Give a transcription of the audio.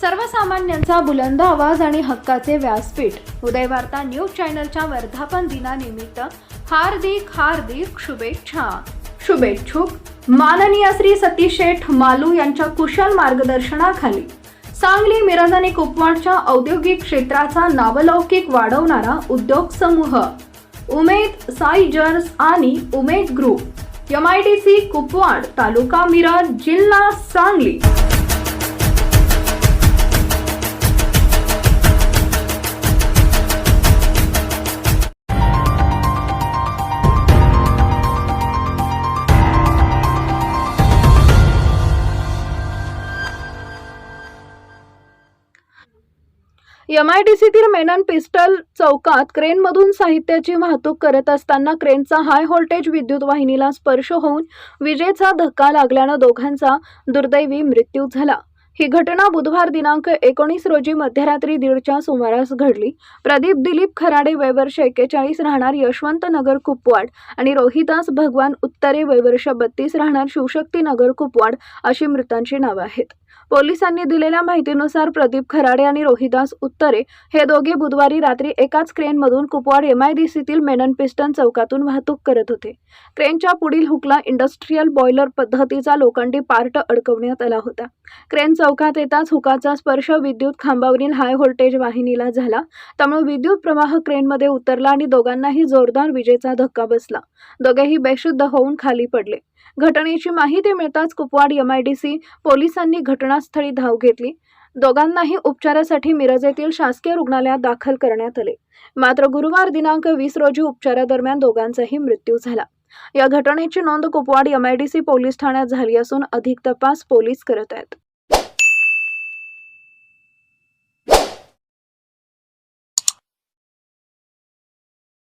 सर्वसामान्यांचा बुलंद आवाज आणि हक्काचे व्यासपीठ उदय वार्ता न्यूज चॅनलच्या वर्धापन दिनानिमित्त हार्दिक शुभेच्छा। शुभेच्छुक माननीय श्री सतीश शेठ मालू यांच्या कुशल मार्गदर्शनाखाली सांगली, मिरज आणि कुपवाडच्या औद्योगिक क्षेत्राचा नावलौकिक वाढवणारा उद्योग समूह उमेद साईजर्स आणि उमेद ग्रुप MIDC कुपवाड, तालुका मिरज, जिल्हा सांगली। MIDCतील मेनन पिस्टल चौकात क्रेनमधून साहित्याची वाहतूक करत असताना क्रेनचा हाय व्होल्टेज विद्युत वाहिनीला स्पर्श होऊन विजेचा धक्का लागल्याने दोघांचा दुर्दैवी मृत्यू झाला। ही घटना बुधवार दिनांक 19 रोजी मध्यरात्री 1:30च्या सुमारास घडली। प्रदीप दिलीप खराडे वय वर्ष 41 राहणार यशवंत नगर कुपवाड आणि रोहिदास भगवान उत्तरे वय वर्ष 32 राहणार शिवशक्ती नगर कुपवाड अशी मृतांची नावे आहेत। पोलिसांनी दिलेल्या माहितीनुसार प्रदीप खराडे आणि रोहिदास उत्तरे हे दोघे बुधवारी रात्री एकाच क्रेनमधून कुपवाड MIDCतील मेनन पिस्टन चौकातून वाहतूक करत होते। क्रेनच्या पुढील हुकला इंडस्ट्रियल बॉयलर पद्धतीचा लोखंडी पार्ट अडकवण्यात आला होता। क्रेन चौकात येताच हुकाचा स्पर्श विद्युत खांबावरील हाय व्होल्टेज वाहिनीला झाला, त्यामुळे विद्युत प्रवाह क्रेनमध्ये उतरला आणि दोघांनाही जोरदार विजेचा धक्का बसला। दोघेही बेशुद्ध होऊन खाली पडले। घटनेची माहिती मिळताच कुपवाड MIDC पोलिसांनी घटनास्थळी धाव घेतली। दोघांनाही उपचारासाठी मिरज येथील शासकीय रुग्णालयात दाखल करण्यात आले। मात्र गुरुवार दिनांक 20 रोजी उपचारादरम्यान दोघांचाही मृत्यू झाला। या घटनेची नोंद कुपवाड MIDC पोलीस ठाण्यात झाली असून अधिक तपास पोलीस करत आहेत।